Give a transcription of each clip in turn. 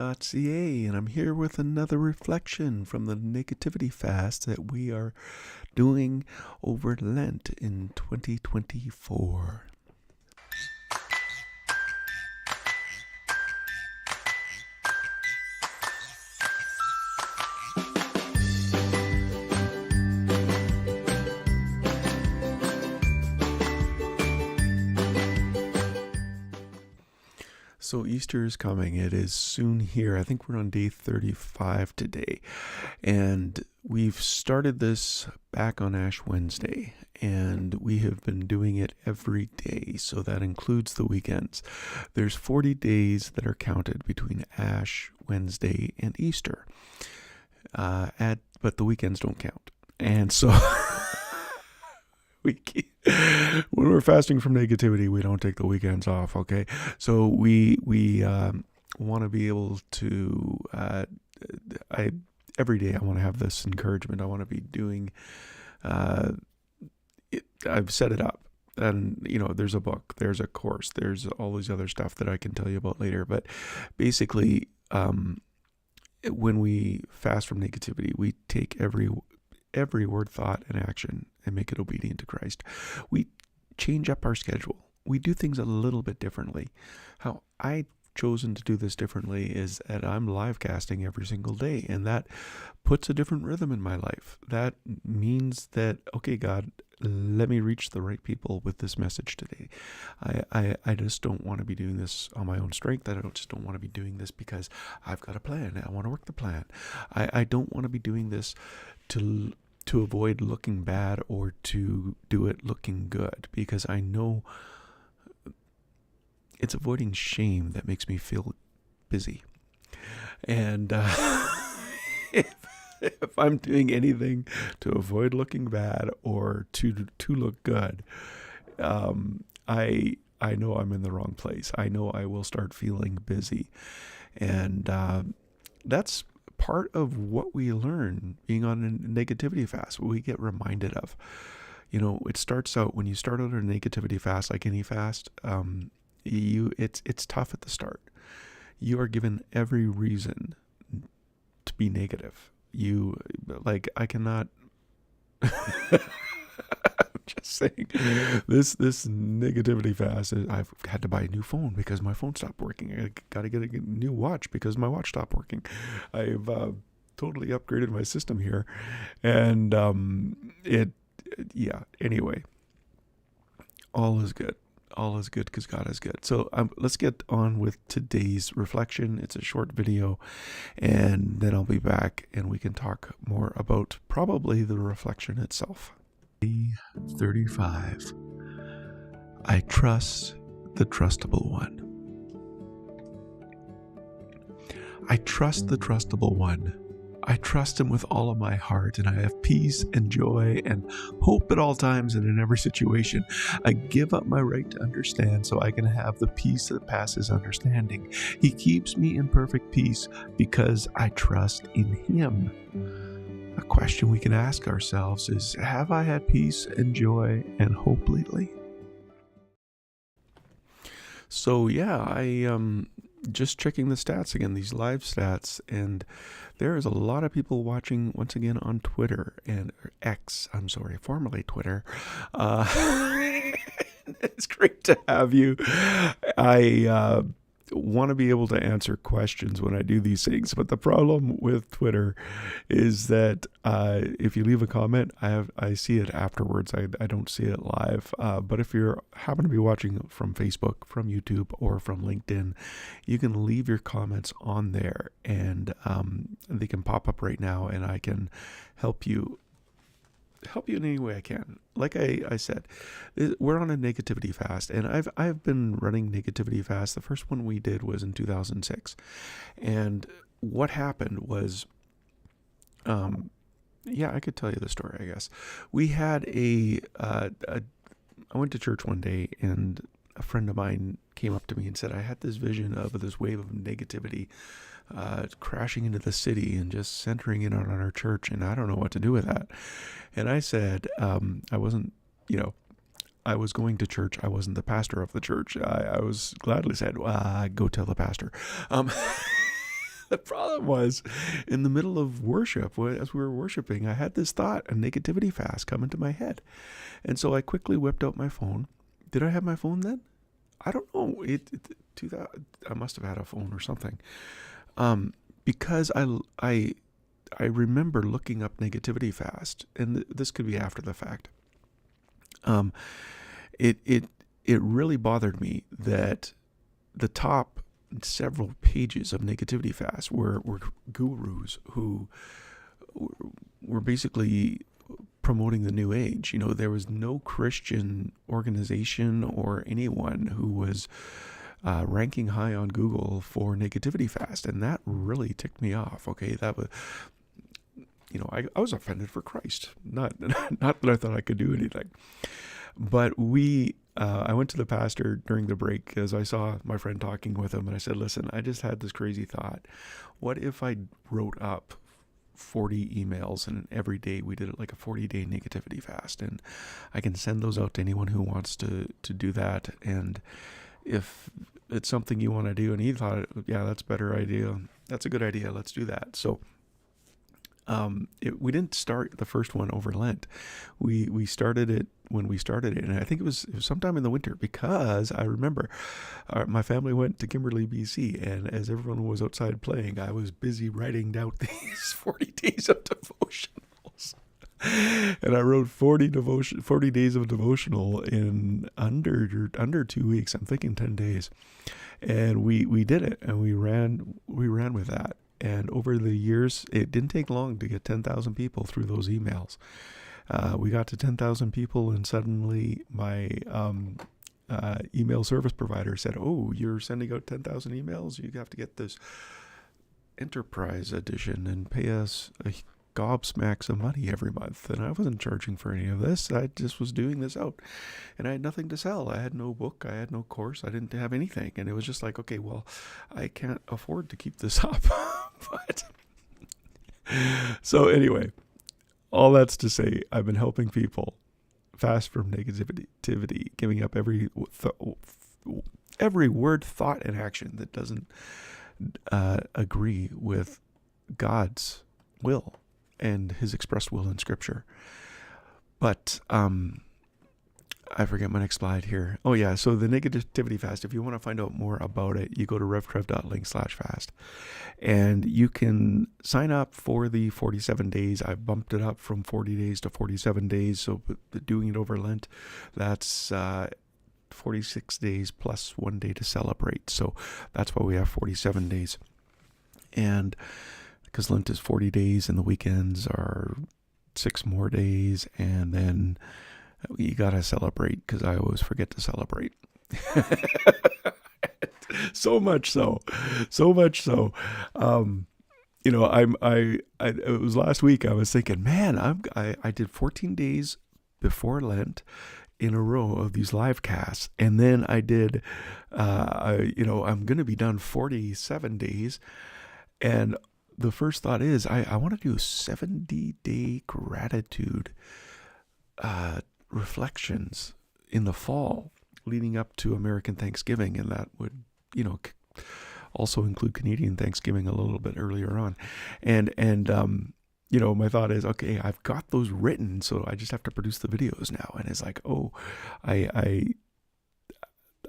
Ca, and I'm here with another reflection from the negativity fast that we are doing over Lent in 2024. So Easter is coming. It is soon here. I think we're on day 35 today. And we've started this back on Ash Wednesday. And we have been doing it every day. So that includes the weekends. There's 40 days that are counted between Ash Wednesday and Easter. But the weekends don't count. And so when we're fasting from negativity, we don't take the weekends off. Okay, so we want to be able to. Every day I want to have this encouragement. I want to be doing. I've set it up, and there's a book, there's a course, there's all these other stuff that I can tell you about later. But basically, when we fast from negativity, we take every word, thought, and action and make it obedient to Christ. We change up our schedule. We do things a little bit differently. How I've chosen to do this differently is that I'm live casting every single day, and that puts a different rhythm in my life. That means that, okay, God, let me reach the right people with this message today. I just don't want to be doing this on my own strength. I just don't want to be doing this because I've got a plan. I want to work the plan. I don't want to be doing this to avoid looking bad or to do it looking good, because I know it's avoiding shame that makes me feel busy. And if I'm doing anything to avoid looking bad or to look good, I know I'm in the wrong place. I know I will start feeling busy. And that's part of what we learn being on a negativity fast, what we get reminded of. It starts out, when you start out a negativity fast, like any fast, it's tough at the start. You are given every reason to be negative. I cannot just saying, this negativity fast, I've had to buy a new phone because my phone stopped working. I got to get a new watch because my watch stopped working. I've totally upgraded my system here, and anyway, all is good. All is good because God is good. So let's get on with today's reflection. It's a short video, and then I'll be back and we can talk more about probably the reflection itself. Day 35. I trust the Trustable One. I trust the Trustable One. I trust him with all of my heart, and I have peace and joy and hope at all times and in every situation. I give up my right to understand so I can have the peace that passes understanding. He keeps me in perfect peace because I trust in him. A question we can ask ourselves is, have I had peace and joy and hope lately? So I just checking the stats again, these live stats, and there is a lot of people watching once again on Twitter and formerly Twitter. It's great to have you. I want to be able to answer questions when I do these things, but the problem with Twitter is that if you leave a comment, I see it afterwards. I don't see it live. But if you happen to be watching from Facebook, from YouTube, or from LinkedIn, you can leave your comments on there, and they can pop up right now, and I can help you in any way I can. Like I said, we're on a negativity fast, and I've been running negativity fast. The first one we did was in 2006, and what happened was, I could tell you the story, I guess. We had I went to church one day, and a friend of mine came up to me and said, I had this vision of this wave of negativity crashing into the city and just centering in on our church, and I don't know what to do with that. And I said, I wasn't, I was going to church. I wasn't the pastor of the church. I was gladly said, go tell the pastor. The problem was, in the middle of worship, as we were worshiping, I had this thought, a negativity fast, come into my head. And so I quickly whipped out my phone. Did I have my phone then? I don't know. 2000, I must have had a phone or something. Because I remember looking up negativity fast, and this could be after the fact. It really bothered me that the top several pages of negativity fast were gurus who were basically promoting the new age. There was no Christian organization or anyone who was ranking high on Google for negativity fast, and that really ticked me off. Okay, that was, I was offended for Christ. Not that I thought I could do anything, but I went to the pastor during the break as I saw my friend talking with him, and I said, listen, I just had this crazy thought. What if I wrote up 40 emails, and every day we did it like a 40-day negativity fast, and I can send those out to anyone who wants to do that. And if it's something you want to do, and he thought, yeah, that's a better idea. That's a good idea. Let's do that. So we didn't start the first one over Lent. We started it when we started it, and I think it was sometime in the winter, because I remember my family went to Kimberley, BC, and as everyone was outside playing, I was busy writing down these 40 days of devotionals. And I wrote 40 days of devotional in under 2 weeks. I'm thinking 10 days. And we did it, and we ran with that. And over the years, it didn't take long to get 10,000 people through those emails. We got to 10,000 people, and suddenly my email service provider said, oh, you're sending out 10,000 emails? You have to get this enterprise edition and pay us a gobsmacks of money every month. And I wasn't charging for any of this. I just was doing this out, and I had nothing to sell. I had no book. I had no course. I didn't have anything. And it was just like, okay, well, I can't afford to keep this up. But so anyway, all that's to say, I've been helping people fast from negativity, giving up every word, thought, and action that doesn't agree with God's will and his expressed will in Scripture. But I forget my next slide here. Oh yeah, so the negativity fast, if you want to find out more about it, you go to revtrev.link/fast, and you can sign up for the 47 days. I've bumped it up from 40 days to 47 days, so doing it over Lent, that's 46 days plus 1 day to celebrate. So that's why we have 47 days. And because Lent is 40 days and the weekends are 6 more days, and then you got to celebrate, because I always forget to celebrate. so much so. It was last week I was thinking, man, I did 14 days before Lent in a row of these live casts, and then I did, I'm going to be done 47 days, and the first thought is I want to do a 70-day gratitude reflections in the fall leading up to American Thanksgiving, and that would, also include Canadian Thanksgiving a little bit earlier on. And my thought is, okay, I've got those written, so I just have to produce the videos now. And it's like, oh, I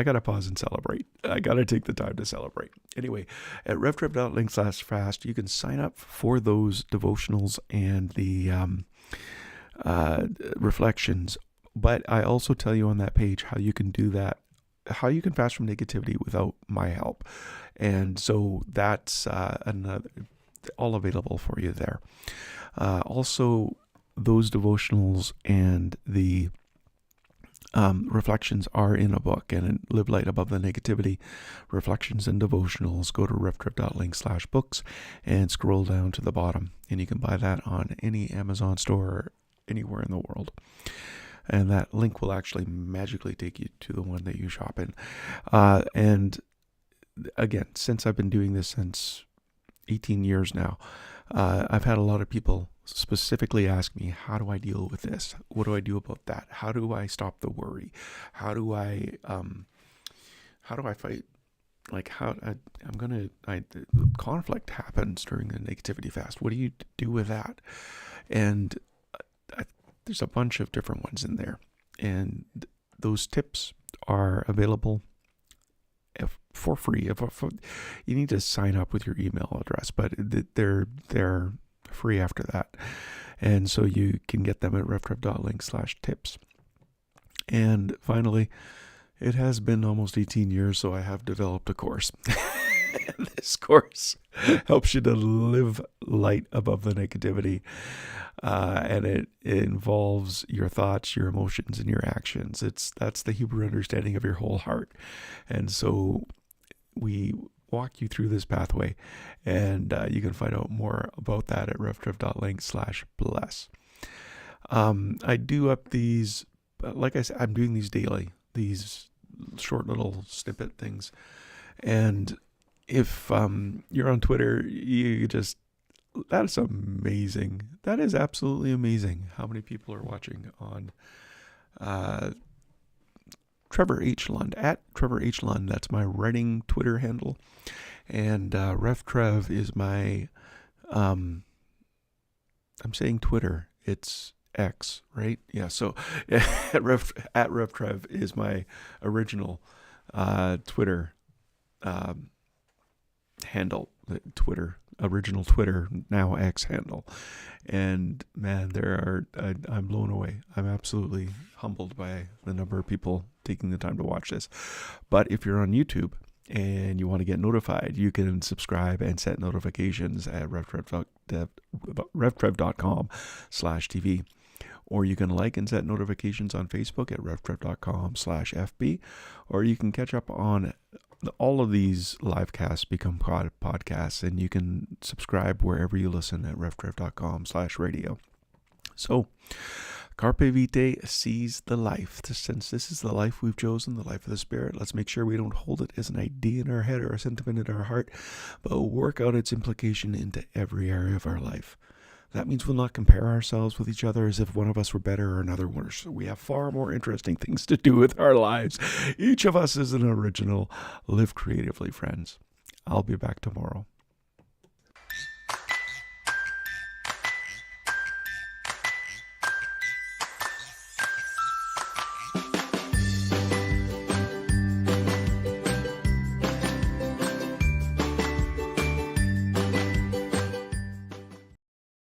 got to pause and celebrate. I got to take the time to celebrate. Anyway, at revtrev.link/fast, you can sign up for those devotionals and the reflections. But I also tell you on that page how you can do that, how you can fast from negativity without my help. And so that's all available for you there. Also, those devotionals and the reflections are in a book, and Live Light Above the Negativity, Reflections and Devotionals. Go to revtrev.link/books and scroll down to the bottom, and you can buy that on any Amazon store or anywhere in the world. And that link will actually magically take you to the one that you shop in. And again, since I've been doing this since 18 years now, I've had a lot of people specifically ask me, how do I deal with this? What do I do about that? How do I stop the worry? How do I fight like the conflict happens during the negativity fast. What do you do with that? And there's a bunch of different ones in there, and those tips are available for free. You need to sign up with your email address, but they're free after that, and so you can get them at reftrev.link/tips. And finally, it has been almost 18 years, so I have developed a course. And this course helps you to live light above the negativity. And it involves your thoughts, your emotions, and your actions. That's the Hebrew understanding of your whole heart. And so we walk you through this pathway, and you can find out more about that at reftrev.link/bless. I do up these, like I said, I'm doing these daily, these short little snippet things. And if you're on Twitter, that's amazing. That is absolutely amazing how many people are watching on Trevor H. Lund, at Trevor H. Lund. That's my writing Twitter handle. And RevTrev is my, I'm saying Twitter. It's X, right? Yeah, so at RevTrev is my original Twitter handle, original Twitter, now X handle. And man, I'm blown away. I'm absolutely humbled by the number of people taking the time to watch this. But if you're on YouTube and you want to get notified, you can subscribe and set notifications at revtrev.com/TV. Or you can like and set notifications on Facebook at revtrev.com/FB. Or you can catch up on all of these live casts become podcasts, and you can subscribe wherever you listen at revtrev.com/radio. So, Carpe Vitae, seize the life. Since this is the life we've chosen, the life of the Spirit, let's make sure we don't hold it as an idea in our head or a sentiment in our heart, but work out its implication into every area of our life. That means we'll not compare ourselves with each other as if one of us were better or another worse. We have far more interesting things to do with our lives. Each of us is an original. Live creatively, friends. I'll be back tomorrow.